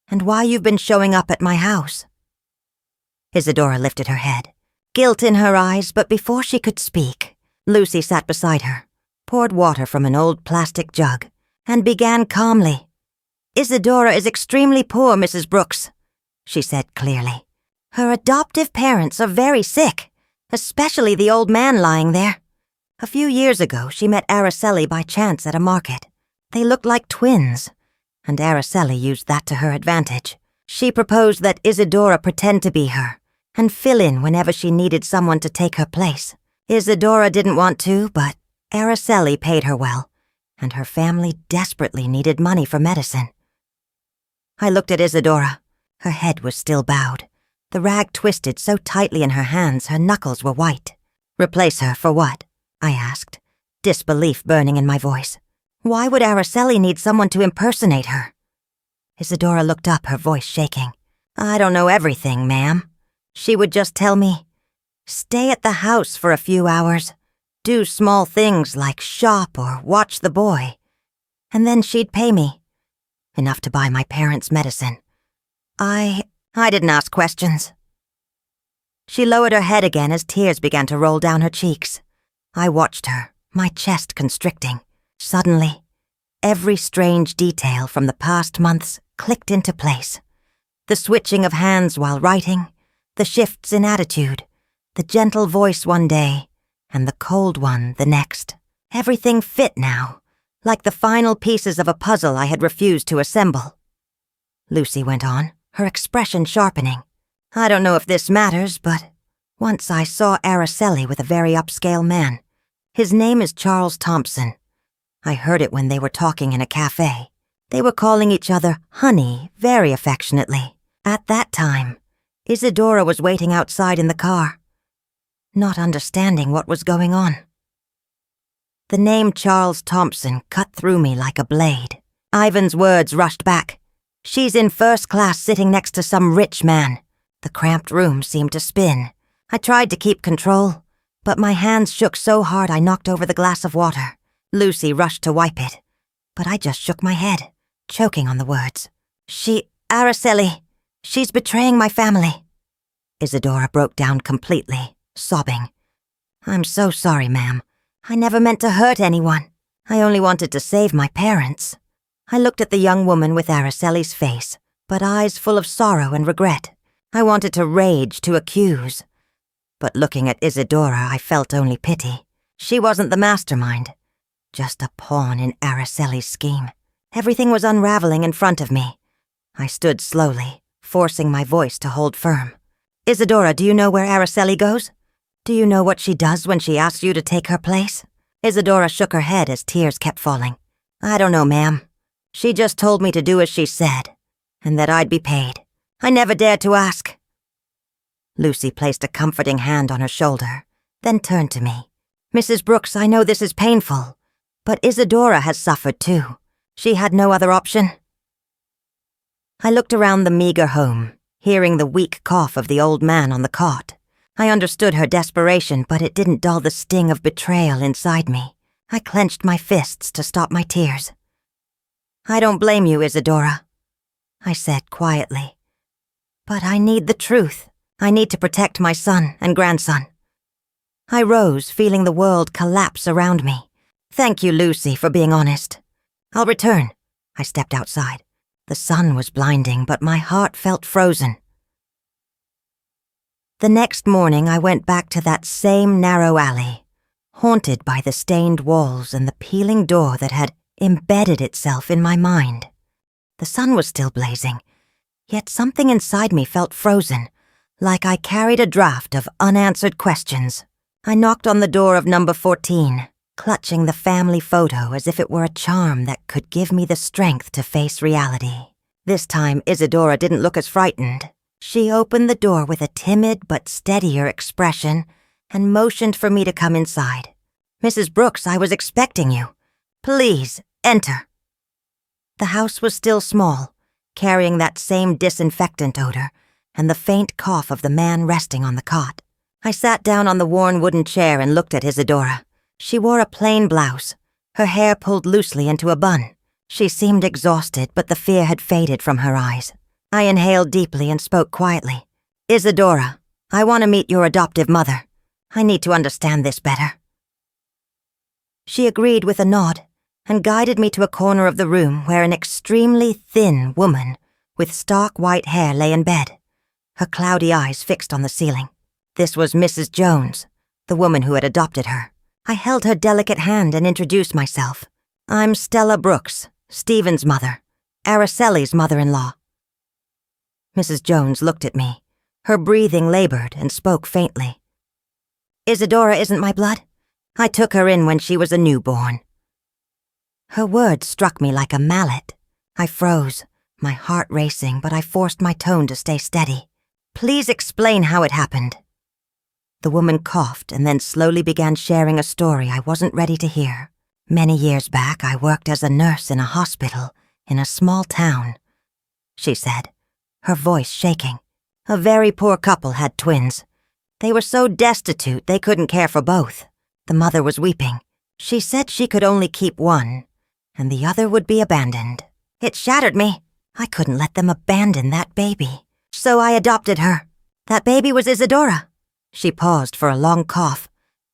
and why you've been showing up at my house." Isadora lifted her head, guilt in her eyes, but before she could speak, Lucy sat beside her, poured water from an old plastic jug, and began calmly. "Isadora is extremely poor, Mrs. Brooks," she said clearly. "Her adoptive parents are very sick, especially the old man lying there. A few years ago, she met Araceli by chance at a market. They looked like twins, and Araceli used that to her advantage. She proposed that Isadora pretend to be her and fill in whenever she needed someone to take her place. Isadora didn't want to, but Araceli paid her well, and her family desperately needed money for medicine." I looked at Isadora. Her head was still bowed, the rag twisted so tightly in her hands her knuckles were white. "Replace her for what?" I asked, disbelief burning in my voice. "Why would Araceli need someone to impersonate her?" Isadora looked up, her voice shaking. "I don't know everything, ma'am. She would just tell me, 'Stay at the house for a few hours. Do small things like shop or watch the boy.' And then she'd pay me. Enough to buy my parents' medicine. I didn't ask questions." She lowered her head again as tears began to roll down her cheeks. I watched her, my chest constricting. Suddenly, every strange detail from the past months clicked into place. The switching of hands while writing, the shifts in attitude, the gentle voice one day, and the cold one the next. Everything fit now, like the final pieces of a puzzle I had refused to assemble. Lucy went on, her expression sharpening. "I don't know if this matters, but once I saw Araceli with a very upscale man. His name is Charles Thompson. I heard it when they were talking in a cafe. They were calling each other honey very affectionately. At that time, Isadora was waiting outside in the car, not understanding what was going on." The name Charles Thompson cut through me like a blade. Ivan's words rushed back. "She's in first class sitting next to some rich man." The cramped room seemed to spin. I tried to keep control, but my hands shook so hard I knocked over the glass of water. Lucy rushed to wipe it, but I just shook my head, choking on the words. Araceli, she's betraying my family." Isadora broke down completely, sobbing. "I'm so sorry, ma'am. I never meant to hurt anyone. I only wanted to save my parents." I looked at the young woman with Araceli's face, but eyes full of sorrow and regret. I wanted to rage, to accuse. But looking at Isadora, I felt only pity. She wasn't the mastermind, just a pawn in Araceli's scheme. Everything was unraveling in front of me. I stood slowly, forcing my voice to hold firm. "Isadora, do you know where Araceli goes? Do you know what she does when she asks you to take her place?" Isadora shook her head as tears kept falling. "I don't know, ma'am. She just told me to do as she said, and that I'd be paid. I never dared to ask." Lucy placed a comforting hand on her shoulder, then turned to me. "Mrs. Brooks, I know this is painful, but Isadora has suffered too. She had no other option." I looked around the meager home, hearing the weak cough of the old man on the cot. I understood her desperation, but it didn't dull the sting of betrayal inside me. I clenched my fists to stop my tears. "I don't blame you, Isadora," I said quietly. "But I need the truth. I need to protect my son and grandson." I rose, feeling the world collapse around me. "Thank you, Lucy, for being honest. I'll return." I stepped outside. The sun was blinding, but my heart felt frozen. The next morning, I went back to that same narrow alley, haunted by the stained walls and the peeling door that had embedded itself in my mind. The sun was still blazing, yet something inside me felt frozen, like I carried a draft of unanswered questions. I knocked on the door of number 14, clutching the family photo as if it were a charm that could give me the strength to face reality. This time, Isadora didn't look as frightened. She opened the door with a timid but steadier expression and motioned for me to come inside. "Mrs. Brooks, I was expecting you. Please, enter." The house was still small, carrying that same disinfectant odor and the faint cough of the man resting on the cot. I sat down on the worn wooden chair and looked at Isadora. She wore a plain blouse, her hair pulled loosely into a bun. She seemed exhausted, but the fear had faded from her eyes. I inhaled deeply and spoke quietly. "Isadora, I want to meet your adoptive mother. I need to understand this better." She agreed with a nod and guided me to a corner of the room where an extremely thin woman with stark white hair lay in bed, her cloudy eyes fixed on the ceiling. This was Mrs. Jones, the woman who had adopted her. I held her delicate hand and introduced myself. "I'm Stella Brooks, Stephen's mother, Araceli's mother-in-law." Mrs. Jones looked at me. Her breathing labored and spoke faintly. "Isadora isn't my blood. I took her in when she was a newborn." Her words struck me like a mallet. I froze, my heart racing, but I forced my tone to stay steady. "Please explain how it happened." The woman coughed and then slowly began sharing a story I wasn't ready to hear. "Many years back, I worked as a nurse in a hospital in a small town," she said, her voice shaking. "A very poor couple had twins. They were so destitute they couldn't care for both. The mother was weeping. She said she could only keep one, and the other would be abandoned. It shattered me. I couldn't let them abandon that baby. So I adopted her. That baby was Isadora." She paused for a long cough,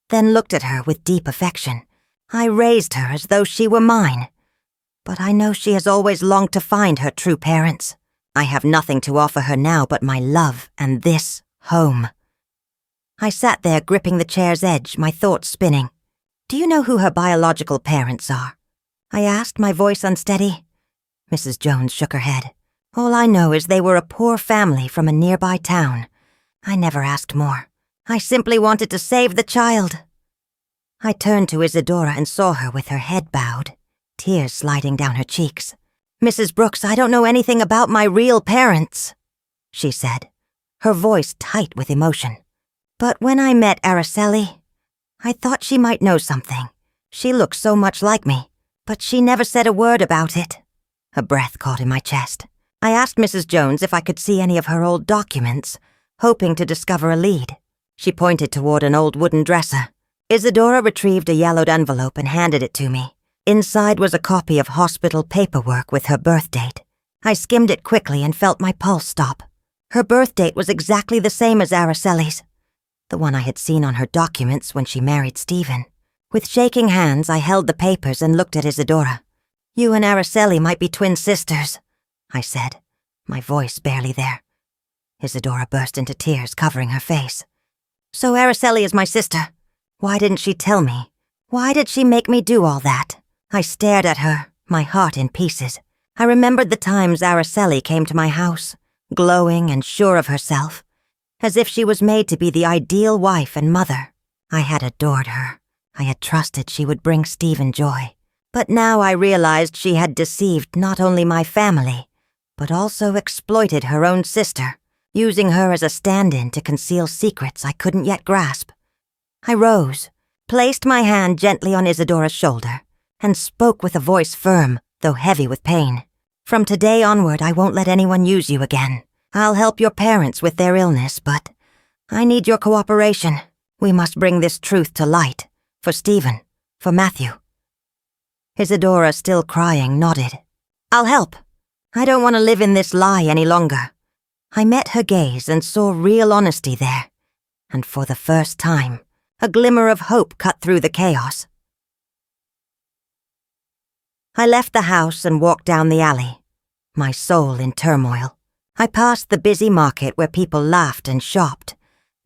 then looked at her with deep affection. "I raised her as though she were mine. But I know she has always longed to find her true parents. I have nothing to offer her now but my love and this home." I sat there gripping the chair's edge, my thoughts spinning. "Do you know who her biological parents are?" I asked, my voice unsteady. Mrs. Jones shook her head. "All I know is they were a poor family from a nearby town. I never asked more. I simply wanted to save the child." I turned to Isadora and saw her with her head bowed, tears sliding down her cheeks. "Mrs. Brooks, I don't know anything about my real parents," she said, her voice tight with emotion. "But when I met Araceli, I thought she might know something. She looked so much like me, but she never said a word about it." A breath caught in my chest. I asked Mrs. Jones if I could see any of her old documents, hoping to discover a lead. She pointed toward an old wooden dresser. Isadora retrieved a yellowed envelope and handed it to me. Inside was a copy of hospital paperwork with her birth date. I skimmed it quickly and felt my pulse stop. Her birth date was exactly the same as Araceli's, the one I had seen on her documents when she married Stephen. With shaking hands, I held the papers and looked at Isadora. "You and Araceli might be twin sisters," I said, my voice barely there. Isadora burst into tears, covering her face. "So Araceli is my sister. Why didn't she tell me? Why did she make me do all that?" I stared at her, my heart in pieces. I remembered the times Araceli came to my house, glowing and sure of herself, as if she was made to be the ideal wife and mother. I had adored her. I had trusted she would bring Stephen joy. But now I realized she had deceived not only my family, but also exploited her own sister, using her as a stand-in to conceal secrets I couldn't yet grasp. I rose, placed my hand gently on Isadora's shoulder, and spoke with a voice firm, though heavy with pain. "From today onward, I won't let anyone use you again. I'll help your parents with their illness, but I need your cooperation. We must bring this truth to light, for Stephen, for Matthew." Isadora, still crying, nodded. "I'll help. I don't want to live in this lie any longer." I met her gaze and saw real honesty there, and for the first time, a glimmer of hope cut through the chaos. I left the house and walked down the alley, my soul in turmoil. I passed the busy market where people laughed and shopped,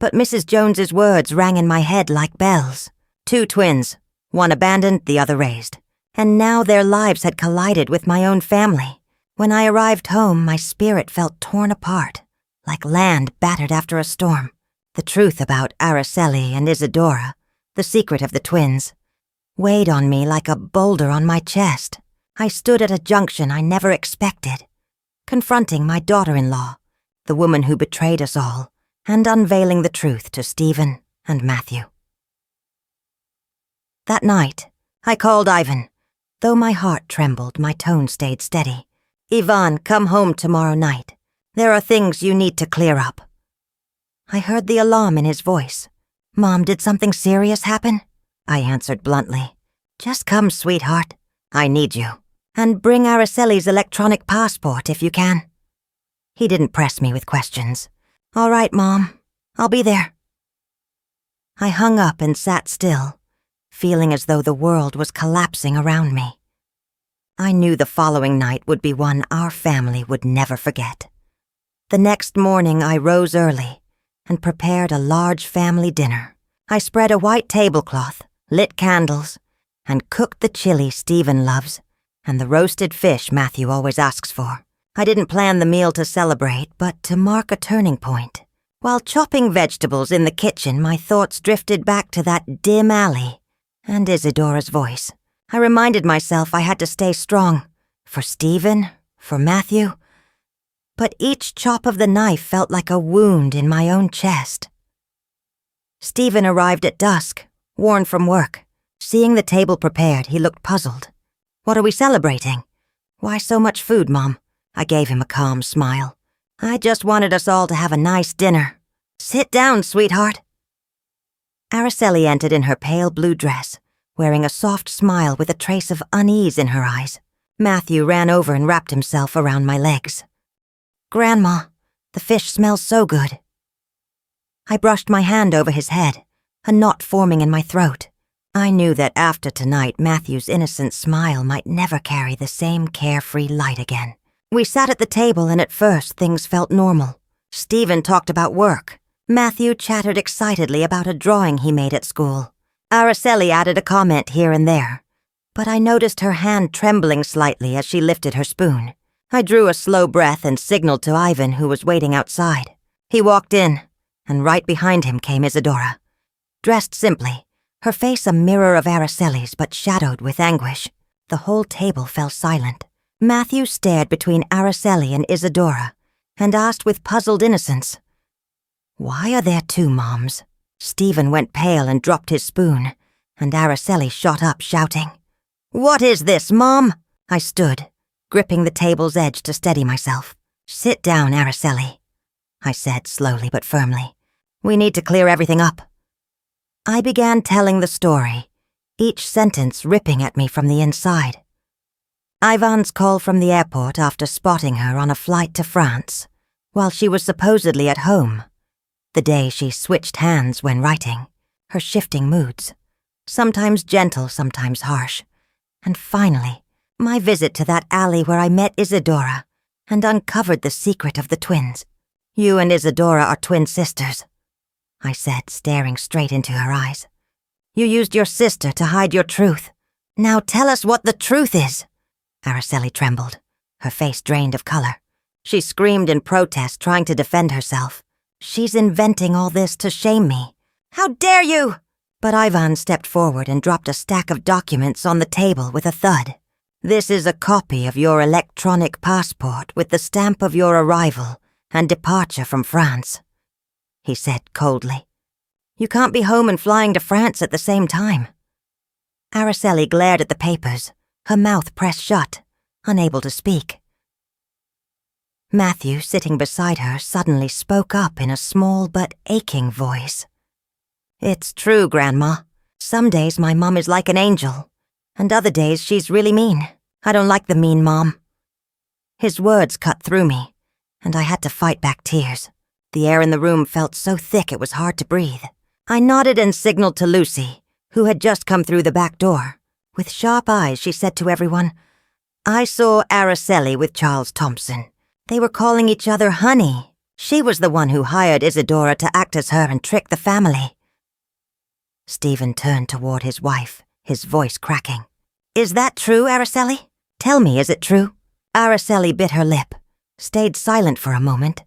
but Mrs. Jones's words rang in my head like bells. 2 twins, one abandoned, the other raised. And now their lives had collided with my own family. When I arrived home, my spirit felt torn apart, like land battered after a storm. The truth about Araceli and Isadora, the secret of the twins, weighed on me like a boulder on my chest. I stood at a junction I never expected, confronting my daughter-in-law, the woman who betrayed us all, and unveiling the truth to Stephen and Matthew. That night, I called Ivan. Though my heart trembled, my tone stayed steady. "Ivan, come home tomorrow night. There are things you need to clear up." I heard the alarm in his voice. "Mom, did something serious happen?" I answered bluntly. Just come, sweetheart. I need you. And bring Araceli's electronic passport if you can. He didn't press me with questions. All right, Mom. I'll be there. I hung up and sat still, feeling as though the world was collapsing around me. I knew the following night would be one our family would never forget. The next morning I rose early and prepared a large family dinner. I spread a white tablecloth, lit candles, and cooked the chili Stephen loves and the roasted fish Matthew always asks for. I didn't plan the meal to celebrate, but to mark a turning point. While chopping vegetables in the kitchen, my thoughts drifted back to that dim alley and Isadora's voice. I reminded myself I had to stay strong, for Stephen, for Matthew. But each chop of the knife felt like a wound in my own chest. Stephen arrived at dusk, worn from work. Seeing the table prepared, he looked puzzled. What are we celebrating? Why so much food, Mom? I gave him a calm smile. I just wanted us all to have a nice dinner. Sit down, sweetheart. Araceli entered in her pale blue dress, wearing a soft smile with a trace of unease in her eyes. Matthew ran over and wrapped himself around my legs. Grandma, the fish smells so good. I brushed my hand over his head, a knot forming in my throat. I knew that after tonight, Matthew's innocent smile might never carry the same carefree light again. We sat at the table and at first things felt normal. Stephen talked about work. Matthew chattered excitedly about a drawing he made at school. Araceli added a comment here and there, but I noticed her hand trembling slightly as she lifted her spoon. I drew a slow breath and signaled to Ivan, who was waiting outside. He walked in, and right behind him came Isadora. Dressed simply, her face a mirror of Araceli's but shadowed with anguish. The whole table fell silent. Matthew stared between Araceli and Isadora and asked with puzzled innocence, "Why are there two moms?" Stephen went pale and dropped his spoon, and Araceli shot up, shouting, "What is this, Mom?" I stood, gripping the table's edge to steady myself. "Sit down, Araceli," I said slowly but firmly. "We need to clear everything up." I began telling the story, each sentence ripping at me from the inside. Ivan's call from the airport after spotting her on a flight to France, while she was supposedly at home. The day she switched hands when writing, her shifting moods, sometimes gentle, sometimes harsh. And finally, my visit to that alley where I met Isadora and uncovered the secret of the twins. "You and Isadora are twin sisters," I said, staring straight into her eyes. "You used your sister to hide your truth. Now tell us what the truth is." Araceli trembled, her face drained of color. She screamed in protest, trying to defend herself. "She's inventing all this to shame me. How dare you!" But Ivan stepped forward and dropped a stack of documents on the table with a thud. "This is a copy of your electronic passport with the stamp of your arrival and departure from France," he said coldly. "You can't be home and flying to France at the same time." Araceli glared at the papers, her mouth pressed shut, unable to speak. Matthew, sitting beside her, suddenly spoke up in a small but aching voice. "It's true, Grandma. Some days my mom is like an angel, and other days she's really mean. I don't like the mean mom." His words cut through me, and I had to fight back tears. The air in the room felt so thick it was hard to breathe. I nodded and signaled to Lucy, who had just come through the back door. With sharp eyes, she said to everyone, "I saw Araceli with Charles Thompson. They were calling each other honey. She was the one who hired Isadora to act as her and trick the family." Stephen turned toward his wife, his voice cracking. "Is that true, Araceli? Tell me, is it true?" Araceli bit her lip, stayed silent for a moment,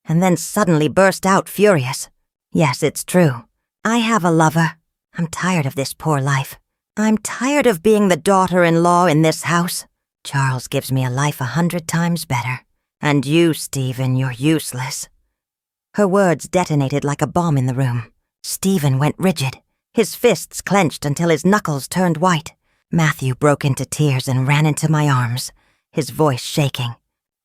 and then suddenly burst out furious. "Yes, it's true. I have a lover. I'm tired of this poor life. I'm tired of being the daughter-in-law in this house. Charles gives me a life 100 times better. And you, Stephen, you're useless." Her words detonated like a bomb in the room. Stephen went rigid, his fists clenched until his knuckles turned white. Matthew broke into tears and ran into my arms, his voice shaking.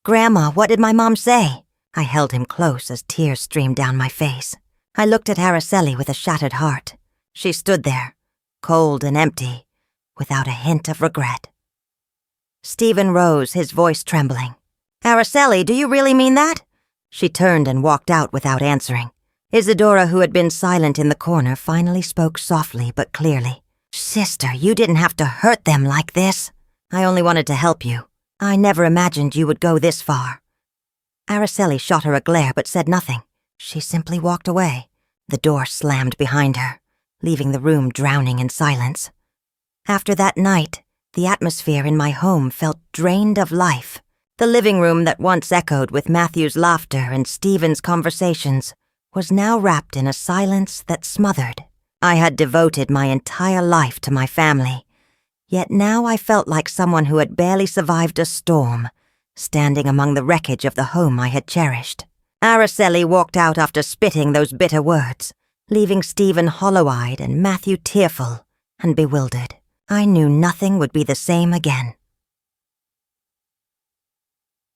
"Grandma, what did my mom say?" I held him close as tears streamed down my face. I looked at Araceli with a shattered heart. She stood there, cold and empty, without a hint of regret. Stephen rose, his voice trembling. "Araceli, do you really mean that?" She turned and walked out without answering. Isadora, who had been silent in the corner, finally spoke softly but clearly. "Sister, you didn't have to hurt them like this. I only wanted to help you. I never imagined you would go this far." Araceli shot her a glare but said nothing. She simply walked away. The door slammed behind her, leaving the room drowning in silence. After that night, the atmosphere in my home felt drained of life. The living room that once echoed with Matthew's laughter and Stephen's conversations was now wrapped in a silence that smothered. I had devoted my entire life to my family, yet now I felt like someone who had barely survived a storm, standing among the wreckage of the home I had cherished. Araceli walked out after spitting those bitter words, leaving Stephen hollow-eyed and Matthew tearful and bewildered. I knew nothing would be the same again.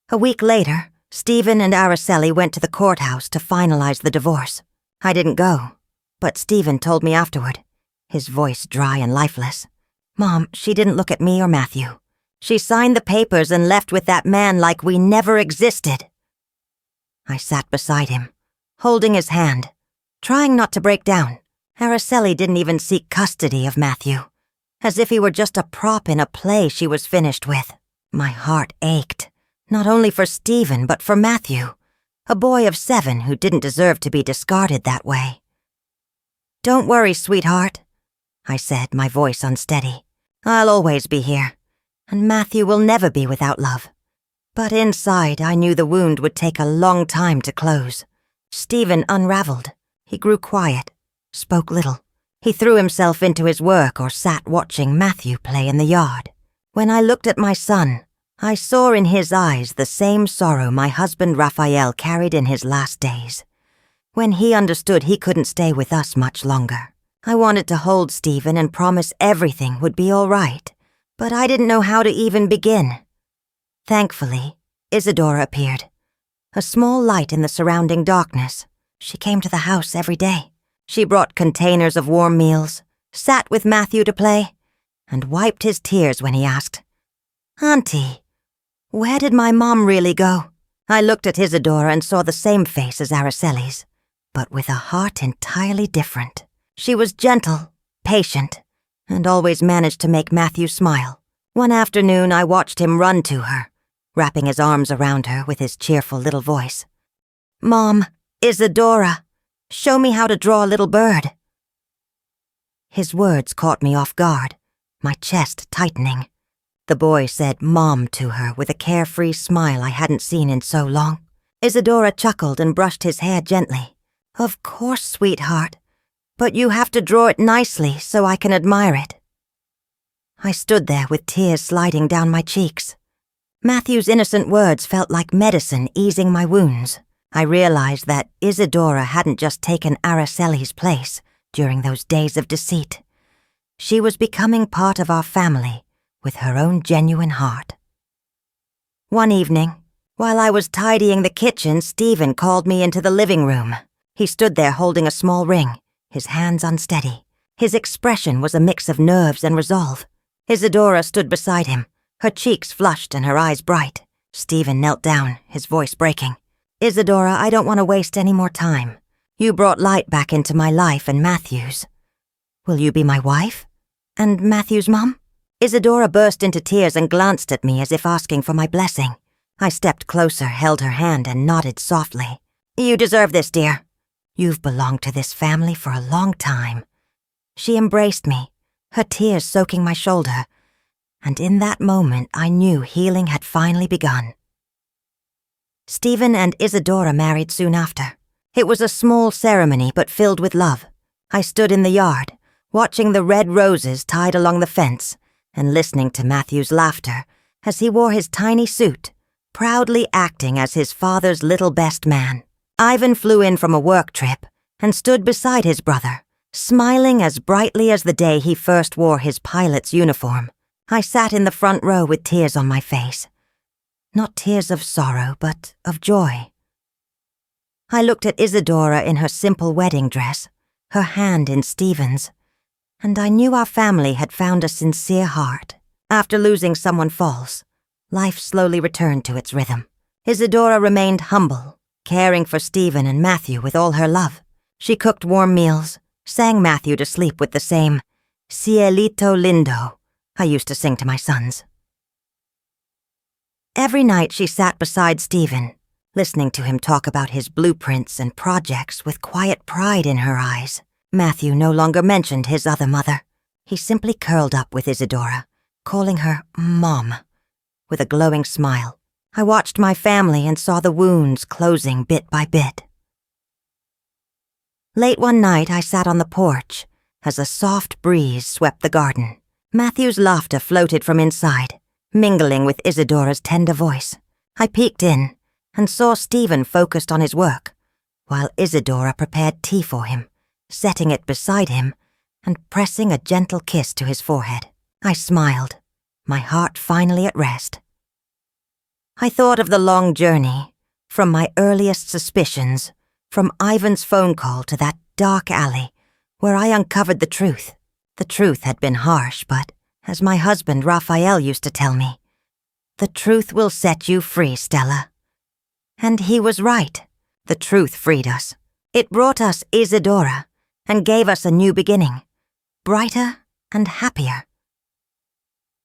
A week later, Stephen and Araceli went to the courthouse to finalize the divorce. I didn't go, but Stephen told me afterward, his voice dry and lifeless. "Mom, she didn't look at me or Matthew. She signed the papers and left with that man like we never existed." I sat beside him, holding his hand, trying not to break down. Araceli didn't even seek custody of Matthew, as if he were just a prop in a play she was finished with. My heart ached, not only for Stephen but for Matthew, a boy of 7 who didn't deserve to be discarded that way. "Don't worry, sweetheart," I said, my voice unsteady. "I'll always be here, and Matthew will never be without love." But inside, I knew the wound would take a long time to close. Stephen unraveled. He grew quiet, spoke little. He threw himself into his work or sat watching Matthew play in the yard. When I looked at my son, I saw in his eyes the same sorrow my husband Raphael carried in his last days, when he understood he couldn't stay with us much longer. I wanted to hold Stephen and promise everything would be all right, but I didn't know how to even begin. Thankfully, Isadora appeared, a small light in the surrounding darkness. She came to the house every day. She brought containers of warm meals, sat with Matthew to play, and wiped his tears when he asked, "Auntie, where did my mom really go?" I looked at Isadora and saw the same face as Araceli's, but with a heart entirely different. She was gentle, patient, and always managed to make Matthew smile. One afternoon I watched him run to her, wrapping his arms around her with his cheerful little voice. "Mom, Isadora, show me how to draw a little bird." His words caught me off guard, my chest tightening. The boy said "Mom" to her with a carefree smile I hadn't seen in so long. Isadora chuckled and brushed his hair gently. "Of course, sweetheart, but you have to draw it nicely so I can admire it." I stood there with tears sliding down my cheeks. Matthew's innocent words felt like medicine easing my wounds. I realized that Isadora hadn't just taken Araceli's place during those days of deceit. She was becoming part of our family with her own genuine heart. One evening, while I was tidying the kitchen, Stephen called me into the living room. He stood there holding a small ring, his hands unsteady. His expression was a mix of nerves and resolve. Isadora stood beside him, her cheeks flushed and her eyes bright. Stephen knelt down, his voice breaking. "Isadora, I don't want to waste any more time. You brought light back into my life and Matthew's. Will you be my wife? And Matthew's mom?" Isadora burst into tears and glanced at me as if asking for my blessing. I stepped closer, held her hand, and nodded softly. "You deserve this, dear. You've belonged to this family for a long time." She embraced me, her tears soaking my shoulder, and in that moment I knew healing had finally begun. Stephen and Isadora married soon after. It was a small ceremony but filled with love. I stood in the yard, watching the red roses tied along the fence, and listening to Matthew's laughter as he wore his tiny suit, proudly acting as his father's little best man. Ivan flew in from a work trip and stood beside his brother, smiling as brightly as the day he first wore his pilot's uniform. I sat in the front row with tears on my face. Not tears of sorrow, but of joy. I looked at Isadora in her simple wedding dress, her hand in Stephen's, And I knew our family had found a sincere heart. After losing someone false, life slowly returned to its rhythm. Isadora remained humble, caring for Stephen and Matthew with all her love. She cooked warm meals, sang Matthew to sleep with the same Cielito Lindo I used to sing to my sons. Every night she sat beside Stephen, listening to him talk about his blueprints and projects with quiet pride in her eyes. Matthew no longer mentioned his other mother. He simply curled up with Isadora, calling her Mom, with a glowing smile. I watched my family and saw the wounds closing bit by bit. Late one night I sat on the porch as a soft breeze swept the garden. Matthew's laughter floated from inside, mingling with Isadora's tender voice. I peeked in and saw Stephen focused on his work, while Isadora prepared tea for him, setting it beside him and pressing a gentle kiss to his forehead. I smiled, my heart finally at rest. I thought of the long journey, from my earliest suspicions, from Ivan's phone call to that dark alley where I uncovered the truth. The truth had been harsh, but, as my husband Raphael used to tell me, the truth will set you free, Stella. And he was right. The truth freed us. It brought us Isadora and gave us a new beginning, brighter and happier.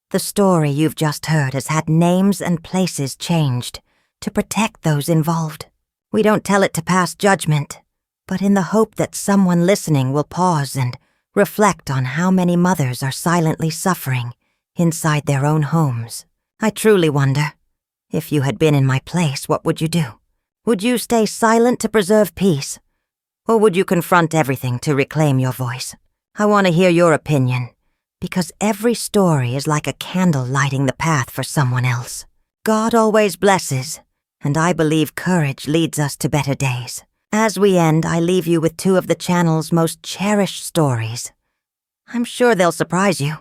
The story you've just heard has had names and places changed to protect those involved. We don't tell it to pass judgment, but in the hope that someone listening will pause and reflect on how many mothers are silently suffering inside their own homes. I truly wonder, if you had been in my place, what would you do? Would you stay silent to preserve peace? Or would you confront everything to reclaim your voice? I want to hear your opinion, because every story is like a candle lighting the path for someone else. God always blesses, and I believe courage leads us to better days. As we end, I leave you with two of the channel's most cherished stories. I'm sure they'll surprise you.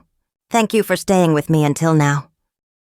Thank you for staying with me until now.